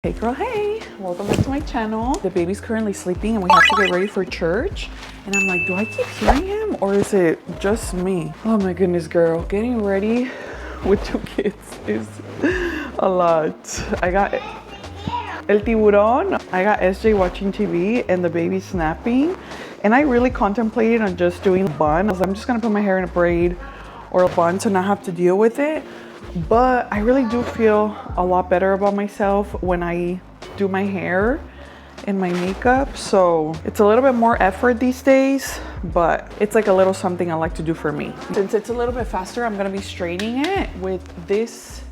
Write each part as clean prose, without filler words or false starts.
Hey girl, hey! Welcome back to my channel. The baby's currently sleeping and we have to get ready for church. And I'm like, do I keep hearing him or is it just me? Oh my goodness, girl. Getting ready with 2 kids is a lot. I got El Tiburón. I got SJ watching TV and the baby snapping. And I really contemplated on just doing a bun. I was like, I'm just gonna put my hair in a braid or a bun to not have to deal with it. But I really do feel a lot better about myself when I do my hair and my makeup. So it's a little bit more effort these days, but it's like a little something I like to do for me. Since it's a little bit faster, I'm gonna be straightening it with this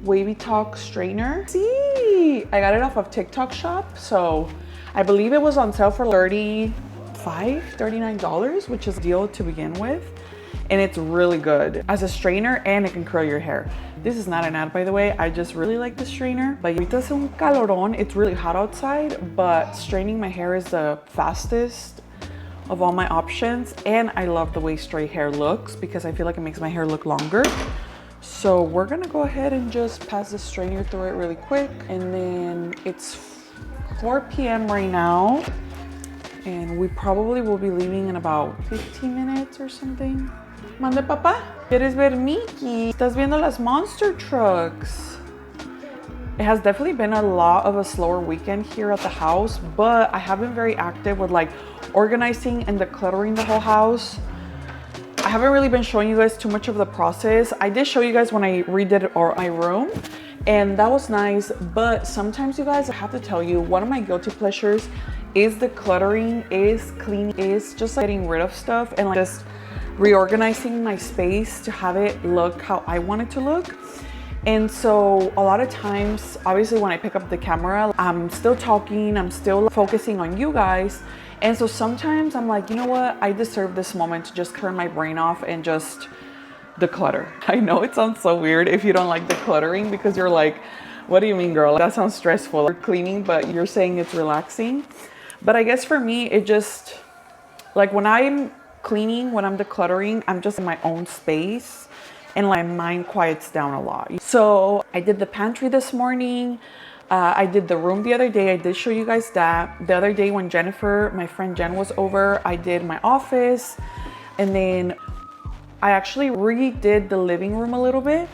Wavy Talk straightener. See, I got it off of TikTok shop. So I believe it was on sale for $39, which is a deal to begin with. And it's really good as a straightener and it can curl your hair. This is not an ad, by the way. I just really like the strainer. Like, ahorita hace un calorón. It's really hot outside, but straightening my hair is the fastest of all my options. And I love the way straight hair looks because I feel like it makes my hair look longer. So we're gonna go ahead and just pass the strainer through it really quick. And then it's 4 p.m. right now. And we probably will be leaving in about 15 minutes or something. Mande, papá. ¿Quieres ver Mickey? ¿Estás viendo las monster trucks? It has definitely been a lot of a slower weekend here at the house, but I have been very active with like organizing and decluttering the whole house. I haven't really been showing you guys too much of the process. I did show you guys when I redid my room, and that was nice. But sometimes, you guys, I have to tell you, one of my guilty pleasures is decluttering, is cleaning, is just like getting rid of stuff and like just reorganizing my space to have it look how I want it to look. And so a lot of times, obviously when I pick up the camera, I'm still talking, I'm still focusing on you guys. And so sometimes I'm like, you know what? I deserve this moment to just turn my brain off and just declutter. I know it sounds so weird if you don't like decluttering because you're like, what do you mean, girl? That sounds stressful. You're cleaning, but you're saying it's relaxing. But I guess for me, it just, like when I'm cleaning, when I'm decluttering, I'm just in my own space and my mind quiets down a lot. So I did the pantry this morning. I did the room the other day. I did show you guys that. The other day when Jennifer, my friend Jen, was over, I did my office. And then I actually redid the living room a little bit.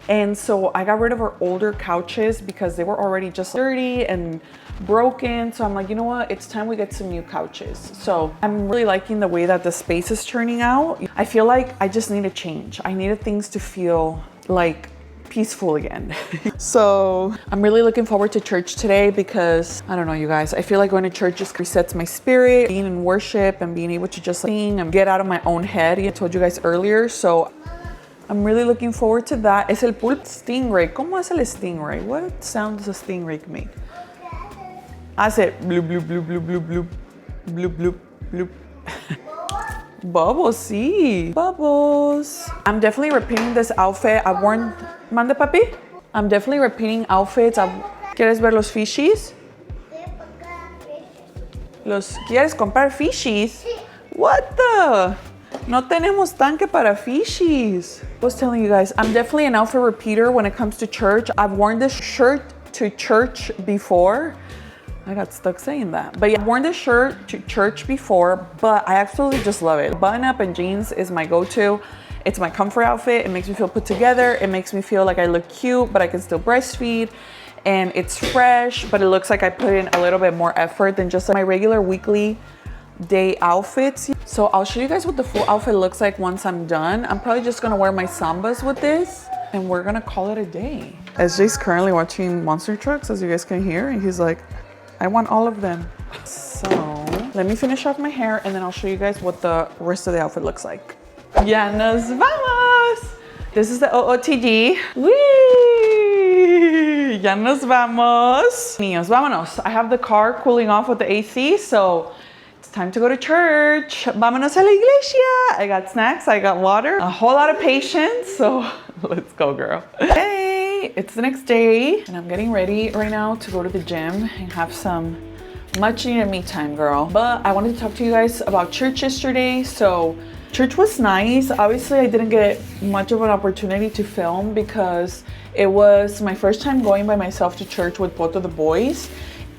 And so I got rid of our older couches because they were already just dirty and broken. So I'm like, you know what? It's time we get some new couches. So I'm really liking the way that the space is turning out. I feel like I just need a change. I needed things to feel like peaceful again. So I'm really looking forward to church today because I don't know, you guys, I feel like going to church just resets my spirit, being in worship and being able to just sing and get out of my own head. I told you guys earlier. So I'm really looking forward to that. Es el pulp stingray. ¿Cómo hace el stingray? What sound does a stingray make? Hace bloop, bloop, bloop, bloop, bloop, bloop, bloop, bloop, bloop. Bubbles, sí. Bubbles. I'm definitely repeating this outfit. I've worn... Mande, papi? I'm definitely repeating outfits. ¿Quieres ver los fishies? ¿Quieres comprar fishies? What the? No tenemos tanque para fishies. I was telling you guys, I'm definitely an outfit repeater when it comes to church. I've worn this shirt to church before. I got stuck saying that. But yeah, I've worn this shirt to church before, but I absolutely just love it. Button up and jeans is my go-to. It's my comfort outfit. It makes me feel put together. It makes me feel like I look cute, but I can still breastfeed. And it's fresh, but it looks like I put in a little bit more effort than just my regular weekly day outfits. So I'll show you guys what the full outfit looks like once I'm done. I'm probably just gonna wear my sambas with this and we're gonna call it a day. SJ's currently watching monster trucks, as you guys can hear, and he's like, I want all of them. So let me finish off my hair and then I'll show you guys what the rest of the outfit looks like. Ya nos vamos. This is the OOTD. Whee! Ya nos vamos. Niños, vámonos. I have the car cooling off with the AC, so it's time to go to church. Vámonos a la iglesia. I got snacks, I got water, a whole lot of patience, so let's go, girl. Hey, it's the next day, and I'm getting ready right now to go to the gym and have some much needed me time, girl. But I wanted to talk to you guys about church yesterday, so Church was nice. Obviously, I didn't get much of an opportunity to film because it was my first time going by myself to church with both of the boys.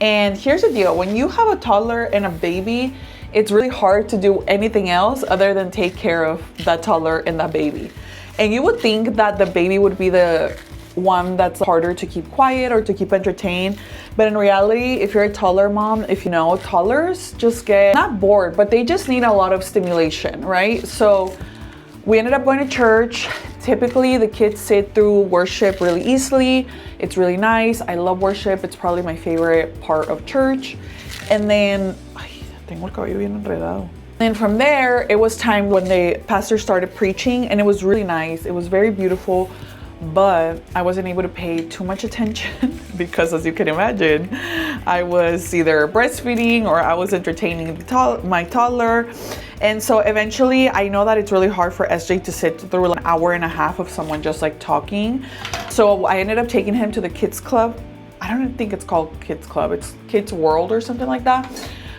And here's the deal, when you have a toddler and a baby, it's really hard to do anything else other than take care of that toddler and that baby. And you would think that the baby would be the one that's harder to keep quiet or to keep entertained. But in reality, if you're a toddler mom, if you know, toddlers just get not bored, but they just need a lot of stimulation, right? So we ended up going to church. Typically, the kids sit through worship really easily. It's really nice. I love worship. It's probably my favorite part of church. And then, tengo el cabello bien enredado. And from there, it was time when the pastor started preaching, and it was really nice. It was very beautiful, but I wasn't able to pay too much attention because, as you can imagine, I was either breastfeeding or I was entertaining my toddler. And so eventually, I know that it's really hard for SJ to sit through an hour and a half of someone just like talking. So I ended up taking him to the kids club. I don't think it's called kids club. It's Kids World or something like that.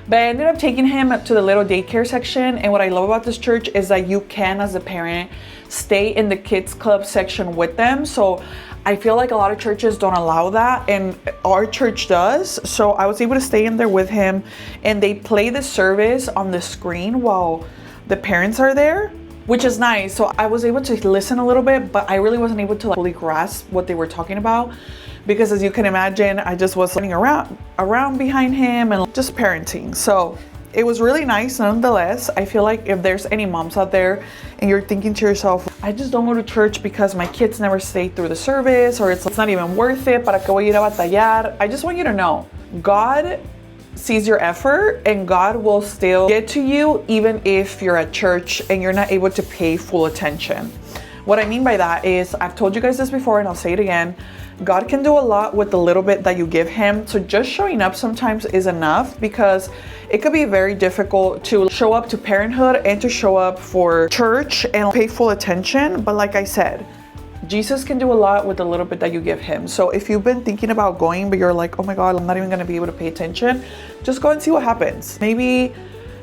But I ended up taking him up to the little daycare section. And what I love about this church is that you can, as a parent, stay in the kids club section with them. So I feel like a lot of churches don't allow that, and our church does. So I was able to stay in there with him, and they play the service on the screen while the parents are there, which is nice. So I was able to listen a little bit, but I really wasn't able to fully grasp what they were talking about, because as you can imagine, I just was running around behind him and just parenting. So it was really nice nonetheless. I feel like if there's any moms out there and you're thinking to yourself, I just don't go to church because my kids never stay through the service, or it's not even worth it, para que voy a ir a batallar. I just want you to know, God sees your effort and God will still get to you even if you're at church and you're not able to pay full attention. What I mean by that is, I've told you guys this before and I'll say it again, God can do a lot with the little bit that you give him. So just showing up sometimes is enough, because it could be very difficult to show up to parenthood and to show up for church and pay full attention. But like I said, Jesus can do a lot with the little bit that you give him. So if you've been thinking about going, but you're like, oh my God, I'm not even going to be able to pay attention, just go and see what happens. Maybe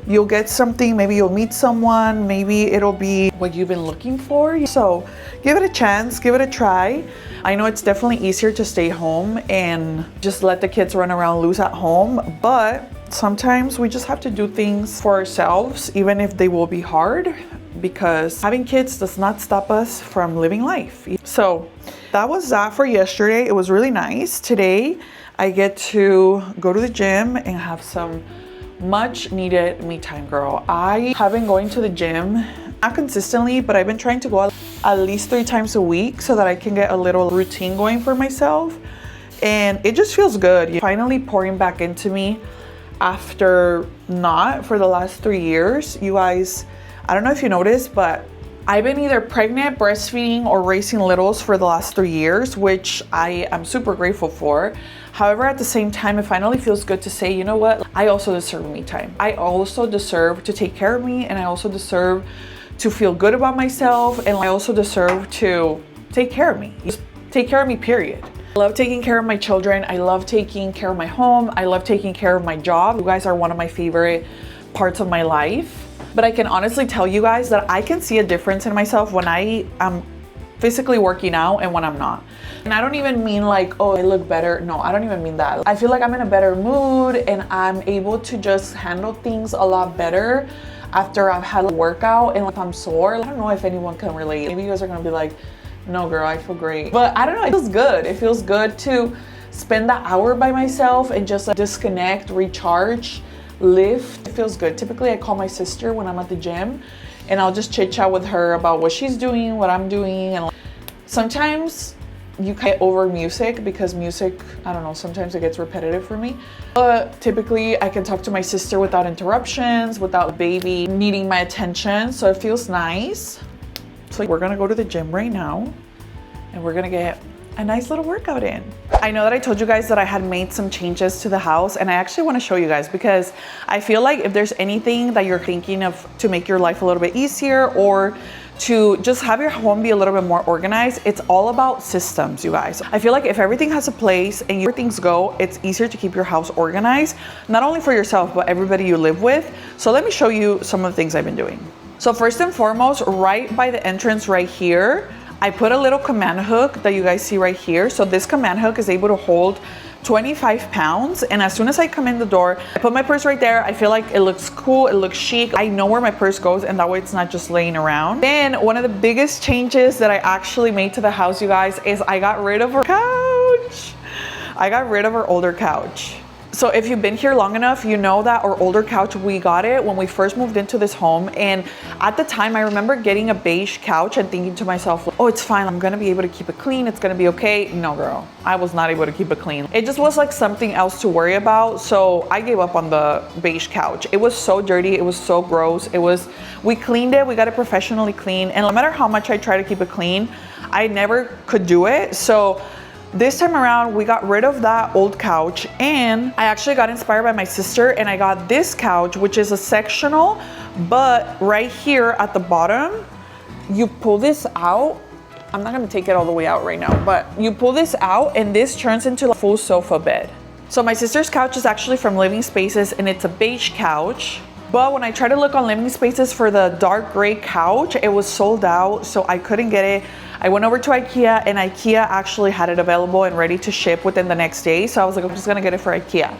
you'll get something, maybe you'll meet someone, maybe it'll be what you've been looking for. So give it a chance, give it a try. I know it's definitely easier to stay home and just let the kids run around loose at home, but sometimes we just have to do things for ourselves, even if they will be hard, because having kids does not stop us from living life. So that was that for yesterday. It was really nice. Today, I get to go to the gym and have some much needed me time, girl. I have been going to the gym, not consistently, but I've been trying to go at least 3 times a week so that I can get a little routine going for myself. And it just feels good. Finally pouring back into me after not for the last 3 years. You guys, I don't know if you noticed, but I've been either pregnant, breastfeeding, or raising littles for the last 3 years, which I am super grateful for. However, at the same time, it finally feels good to say, you know what? I also deserve me time. I also deserve to take care of me, and I also deserve to feel good about myself, and I also deserve to take care of me. Just take care of me, period. I love taking care of my children. I love taking care of my home. I love taking care of my job. You guys are one of my favorite parts of my life. But I can honestly tell you guys that I can see a difference in myself when I am physically working out and when I'm not. And I don't even mean like, oh, I look better. No, I don't even mean that. I feel like I'm in a better mood and I'm able to just handle things a lot better after I've had a workout. And if I'm sore, I don't know if anyone can relate. Maybe you guys are gonna be like, no girl, I feel great. But I don't know, it feels good. It feels good to spend that hour by myself and just like disconnect, recharge, lift. It feels good. Typically I call my sister when I'm at the gym and I'll just chit chat with her about what she's doing, what I'm doing. And sometimes you get over music because music, I don't know, sometimes it gets repetitive for me. But typically I can talk to my sister without interruptions, without the baby needing my attention. So it feels nice. So we're gonna go to the gym right now and we're gonna get a nice little workout in. I know that I told you guys that I had made some changes to the house, and I actually want to show you guys because I feel like if there's anything that you're thinking of to make your life a little bit easier or to just have your home be a little bit more organized, it's all about systems, you guys. I feel like if everything has a place and where things go, it's easier to keep your house organized, not only for yourself, but everybody you live with. So let me show you some of the things I've been doing. So first and foremost, right by the entrance right here, I put a little command hook that you guys see right here. So this command hook is able to hold 25 pounds. And as soon as I come in the door, I put my purse right there. I feel like it looks cool, it looks chic. I know where my purse goes, and that way it's not just laying around. Then one of the biggest changes that I actually made to the house, you guys, is I got rid of our couch. I got rid of our older couch. So if you've been here long enough, you know that our older couch, we got it when we first moved into this home. And at the time, I remember getting a beige couch and thinking to myself, oh, it's fine. I'm gonna be able to keep it clean. It's gonna be okay. No, girl, I was not able to keep it clean. It just was like something else to worry about. So I gave up on the beige couch. It was so dirty. It was so gross. We cleaned it. We got it professionally clean. And no matter how much I try to keep it clean, I never could do it. So this time around, we got rid of that old couch, and I actually got inspired by my sister, and I got this couch, which is a sectional, but right here at the bottom, you pull this out. I'm not gonna take it all the way out right now, but you pull this out and this turns into a full sofa bed. So my sister's couch is actually from Living Spaces, and it's a beige couch. But when I tried to look on Living Spaces for the dark gray couch, it was sold out, so I couldn't get it. I went over to IKEA, and IKEA actually had it available and ready to ship within the next day. So I was like, I'm just gonna get it for IKEA.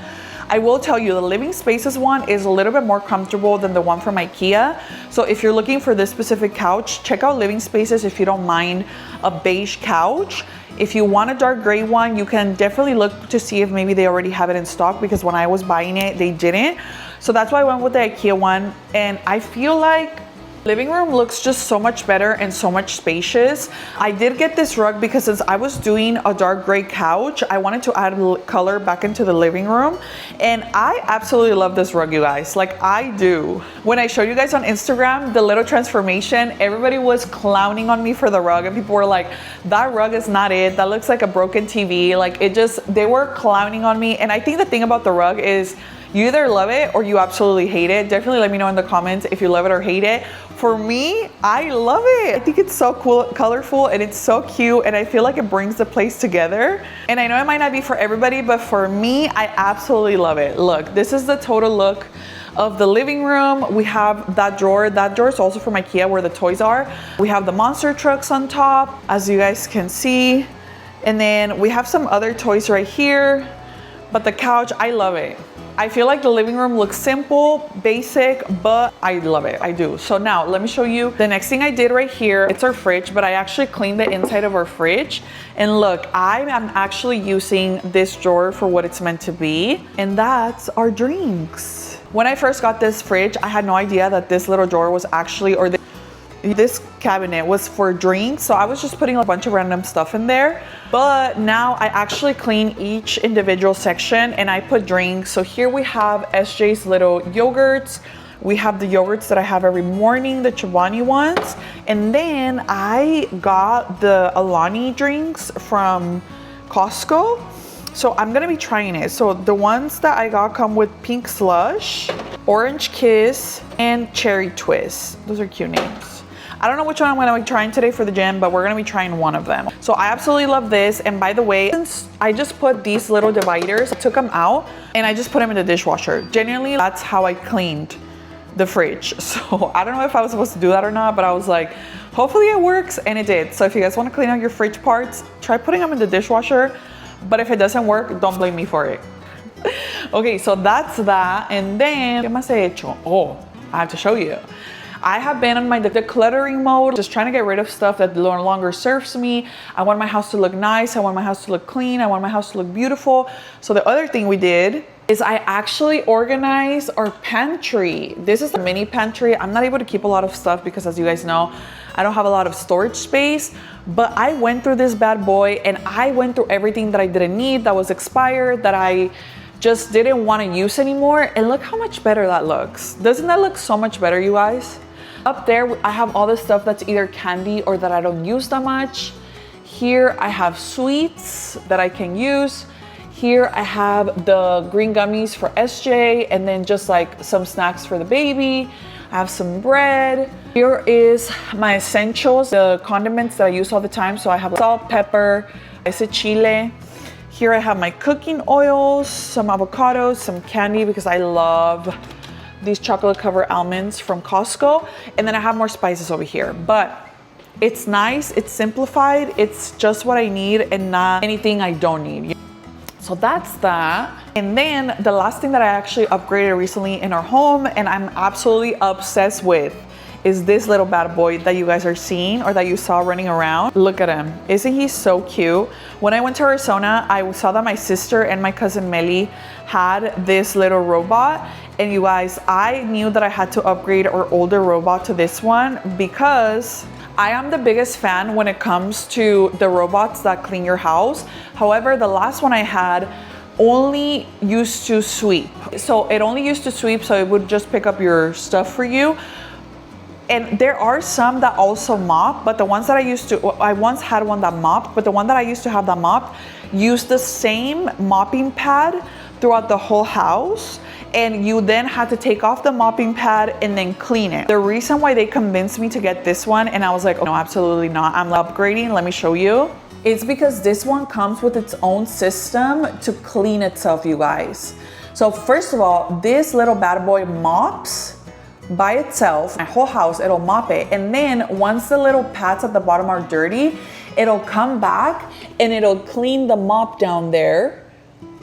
I will tell you, the Living Spaces one is a little bit more comfortable than the one from IKEA. So if you're looking for this specific couch, check out Living Spaces if you don't mind a beige couch. If you want a dark gray one, you can definitely look to see if maybe they already have it in stock, because when I was buying it, they didn't. So that's why I went with the IKEA one. And I feel like living room looks just so much better and so much spacious. I did get this rug because since I was doing a dark gray couch, I wanted to add color back into the living room. And I absolutely love this rug, you guys. Like, I do. When I showed you guys on Instagram the little transformation, everybody was clowning on me for the rug, and people were like, that rug is not it. That looks like a broken TV. Like, they were clowning on me. And I think the thing about the rug is you either love it or you absolutely hate it. Definitely let me know in the comments if you love it or hate it. For me, I love it. I think it's so cool, colorful, and it's so cute, and I feel like it brings the place together. And I know it might not be for everybody, but for me, I absolutely love it. Look, this is the total look of the living room. We have that drawer. That drawer is also from IKEA where the toys are. We have the monster trucks on top, as you guys can see. And then we have some other toys right here. But the couch, I love it. I feel like the living room looks simple, basic, but I love it. I do. So now let me show you the next thing I did right here. It's our fridge, but I actually cleaned the inside of our fridge. And look, I am actually using this drawer for what it's meant to be. And that's our drinks. When I first got this fridge, I had no idea that this little drawer was actually, or this cabinet was for drinks. So I was just putting a bunch of random stuff in there. But now I actually clean each individual section and I put drinks. So here we have SJ's little yogurts. We have the yogurts that I have every morning, the Chobani ones. And then I got the Alani drinks from Costco. So I'm gonna be trying it. So the ones that I got come with pink slush, orange kiss, and cherry twist. Those are cute names. I don't know which one I'm gonna be trying today for the gym, but we're gonna be trying one of them. So I absolutely love this. And by the way, since I just put these little dividers, I took them out and I just put them in the dishwasher. Generally, that's how I cleaned the fridge. So I don't know if I was supposed to do that or not, but I was like, hopefully it works, and it did. So if you guys wanna clean out your fridge parts, try putting them in the dishwasher. But if it doesn't work, don't blame me for it. Okay, so that's that. And then, ¿qué más he hecho? Oh, I have to show you. I have been on my decluttering mode, just trying to get rid of stuff that no longer serves me. I want my house to look nice. I want my house to look clean. I want my house to look beautiful. So the other thing we did is I actually organized our pantry. This is a mini pantry. I'm not able to keep a lot of stuff because, as you guys know, I don't have a lot of storage space, but I went through this bad boy and I went through everything that I didn't need, that was expired, that I just didn't want to use anymore. And look how much better that looks. Doesn't that look so much better, you guys? Up there, I have all the stuff that's either candy or that I don't use that much. Here, I have sweets that I can use. Here, I have the green gummies for SJ, and then just like some snacks for the baby. I have some bread. Here is my essentials, the condiments that I use all the time. So I have salt, pepper, ese chile. Here I have my cooking oils, some avocados, some candy because I love these chocolate covered almonds from Costco. And then I have more spices over here, but it's nice, it's simplified, it's just what I need and not anything I don't need. So that's that. And then the last thing that I actually upgraded recently in our home and I'm absolutely obsessed with is this little bad boy that you guys are seeing or that you saw running around. Look at him. Isn't he so cute? When I went to Arizona, I saw that my sister and my cousin Melly had this little robot. And you guys, I knew that I had to upgrade our older robot to this one because I am the biggest fan when it comes to the robots that clean your house. However, the last one I had only used to sweep. So it only used to sweep, so it would just pick up your stuff for you. And there are some that also mop, but the ones that I once had one that mopped, but the one that I used to have that mopped used the same mopping pad throughout the whole house. And you then had to take off the mopping pad and then clean it. The reason why they convinced me to get this one, and I was like, oh, no, absolutely not, I'm upgrading, let me show you. It's because this one comes with its own system to clean itself, you guys. So first of all, this little bad boy mops by itself, my whole house, it'll mop it. And then once the little pads at the bottom are dirty, it'll come back and it'll clean the mop down there.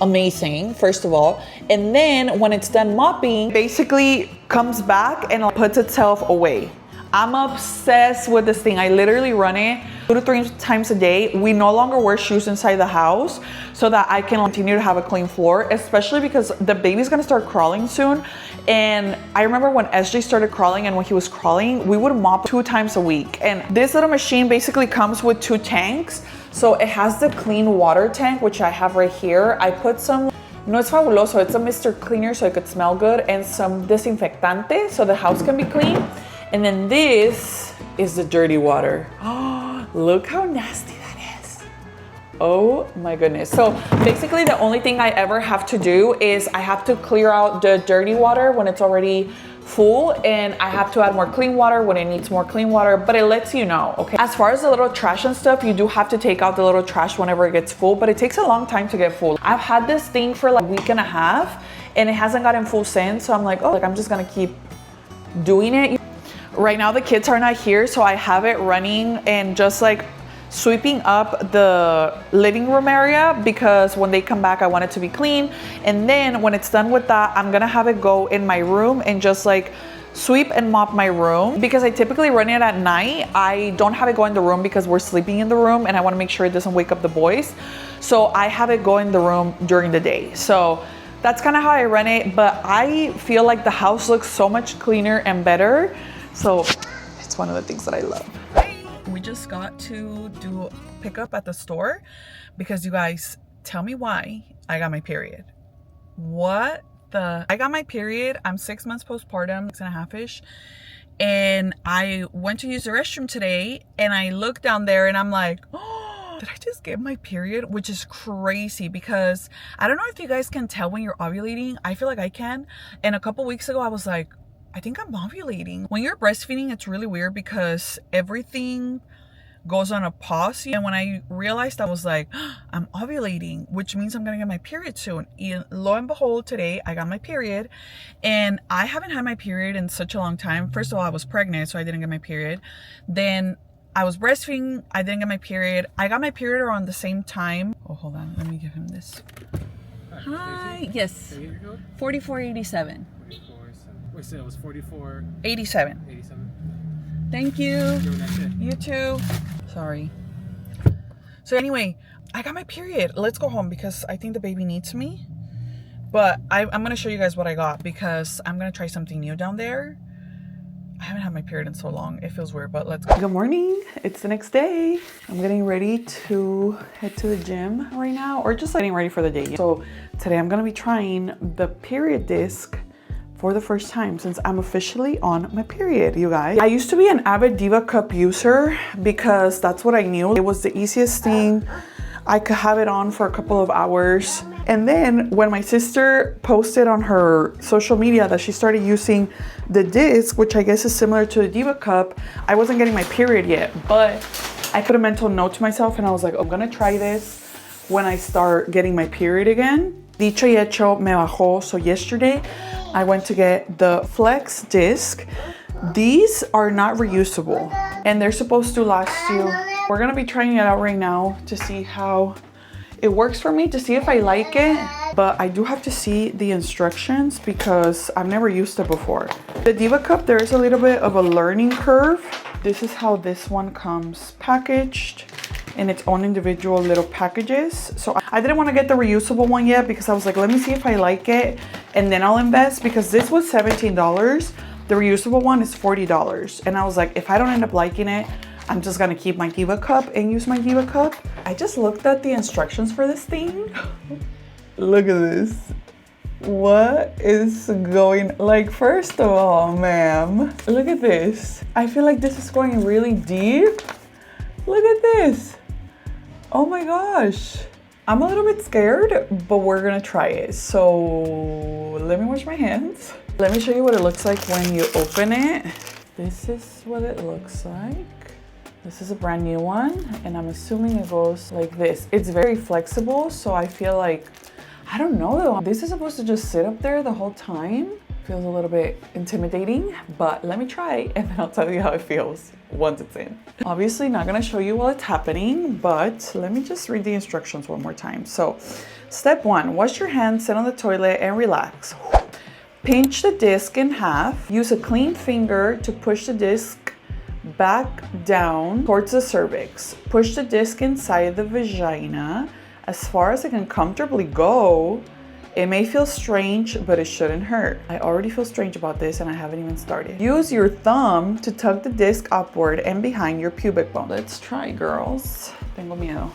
Amazing, first of all. And then when it's done mopping, basically comes back and puts itself away. I'm obsessed with this thing. I literally run it 2 to 3 times a day. We no longer wear shoes inside the house so that I can continue to have a clean floor, especially because the baby's gonna start crawling soon. And I remember when SJ started crawling and when he was crawling, we would mop 2 times a week. And this little machine basically comes with 2 tanks. So it has the clean water tank, which I have right here. I put some, no es fabuloso, it's a Mr. Cleaner so it could smell good, and some desinfectante so the house can be clean. And then this is the dirty water. Oh, look how nasty that is. Oh my goodness. So basically the only thing I ever have to do is I have to clear out the dirty water when it's already full, and I have to add more clean water when it needs more clean water, but it lets you know, okay? As far as the little trash and stuff, you do have to take out the little trash whenever it gets full, but it takes a long time to get full. I've had this thing for like a week and a half and it hasn't gotten full since, so I'm like, oh, I'm just gonna keep doing it. Right now the kids are not here, so I have it running and just like sweeping up the living room area because when they come back I want it to be clean. And then when it's done with that, I'm gonna have it go in my room and just like sweep and mop my room because I typically run it at night. I don't have it go in the room because we're sleeping in the room and I want to make sure it doesn't wake up the boys, so I have it go in the room during the day. So that's kind of how I run it, but I feel like the house looks so much cleaner and better, so it's one of the things that I love. We just got to do pickup at the store because you guys, tell me why I got my period. What the? I got my period. I'm 6 months postpartum, 6.5-ish. And I went to use the restroom today and I looked down there and I'm like, oh, did I just get my period? Which is crazy because I don't know if you guys can tell when you're ovulating. I feel like I can. And a couple weeks ago, I was like, I think I'm ovulating. When you're breastfeeding, it's really weird because everything goes on a pause. And when I realized, I was like, I'm ovulating, which means I'm gonna get my period soon. And lo and behold, today I got my period. And I haven't had my period in such a long time. First of all, I was pregnant, so I didn't get my period. Then I was breastfeeding, I didn't get my period. I got my period around the same time. Oh, hold on, let me give him this. Hi, yes, 4487. Wait, so it was 44... 87. 87. Thank you. You too. Sorry. So anyway, I got my period. Let's go home because I think the baby needs me. But I'm going to show you guys what I got because I'm going to try something new down there. I haven't had my period in so long. It feels weird, but let's go. Good morning. It's the next day. I'm getting ready to head to the gym right now, or just getting ready for the day. So today I'm going to be trying the period disc for the first time since I'm officially on my period, you guys. I used to be an avid Diva Cup user because that's what I knew. It was the easiest thing. I could have it on for a couple of hours. And then when my sister posted on her social media that she started using the disc, which I guess is similar to the Diva Cup, I wasn't getting my period yet, but I put a mental note to myself and I was like, I'm gonna try this when I start getting my period again. Dicho y hecho, me bajó. So yesterday, I went to get the Flex disc. These are not reusable, and they're supposed to last you. We're gonna be trying it out right now to see how it works for me, to see if I like it, but I do have to see the instructions because I've never used it before. The Diva Cup, there is a little bit of a learning curve. This is how this one comes packaged in its own individual little packages. So I didn't want to get the reusable one yet because I was like, let me see if I like it and then I'll invest, because this was $17. The reusable one is $40. And I was like, if I don't end up liking it, I'm just gonna keep my Diva Cup and use my Diva Cup. I just looked at the instructions for this thing. Look at this. What is going, like, first of all, ma'am, look at this. I feel like this is going really deep. Look at this. Oh my gosh. I'm a little bit scared, but we're gonna try it. So let me wash my hands. Let me show you what it looks like when you open it. This is what it looks like. This is a brand new one, and I'm assuming it goes like this. It's very flexible, so I feel like, I don't know though, this is supposed to just sit up there the whole time. Feels a little bit intimidating, but let me try and then I'll tell you how it feels once it's in. Obviously not gonna show you while it's happening, but let me just read the instructions one more time. So, step 1, wash your hands, sit on the toilet and relax. Pinch the disc in half. Use a clean finger to push the disc back down towards the cervix. Push the disc inside the vagina as far as it can comfortably go. It may feel strange, but it shouldn't hurt. I already feel strange about this and I haven't even started. Use your thumb to tug the disc upward and behind your pubic bone. Let's try, girls. Tengo miedo.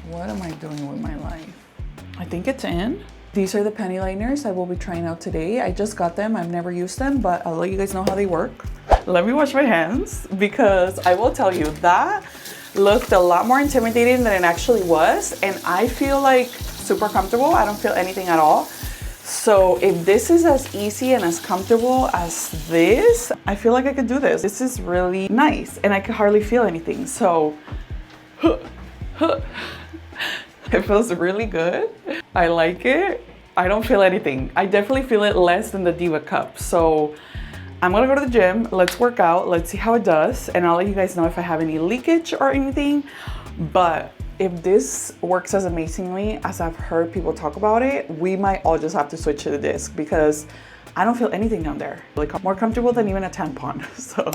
What am I doing with my life? I think it's in. These are the panty liners I will be trying out today. I just got them. I've never used them, but I'll let you guys know how they work. Let me wash my hands, because I will tell you that looked a lot more intimidating than it actually was, and I feel like super comfortable. I don't feel anything at all. So if this is as easy and as comfortable as this, I feel like I could do this. This is really nice, and I could hardly feel anything. So it feels really good. I like it. I don't feel anything. I definitely feel it less than the Diva Cup. So I'm gonna go to the gym, let's work out, let's see how it does, and I'll let you guys know if I have any leakage or anything. But if this works as amazingly as I've heard people talk about it, we might all just have to switch to the disc, because I don't feel anything down there. Like, more comfortable than even a tampon, so.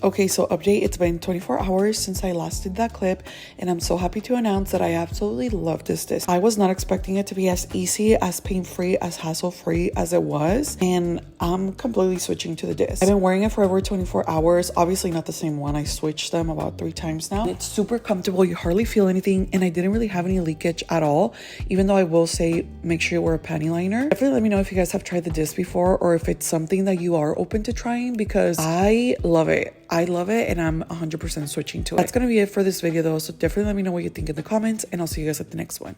Okay, so update, it's been 24 hours since I last did that clip, and I'm so happy to announce that I absolutely love this disc. I was not expecting it to be as easy, as pain-free, as hassle-free as it was, and I'm completely switching to the disc. I've been wearing it for over 24 hours, obviously not the same one. I switched them about 3 times now. It's super comfortable, you hardly feel anything, and I didn't really have any leakage at all, even though I will say make sure you wear a panty liner. Definitely let me know if you guys have tried the disc before, or if it's something that you are open to trying, because I love it. I love it, and I'm 100% switching to it. That's gonna be it for this video though, so definitely let me know what you think in the comments, and I'll see you guys at the next one.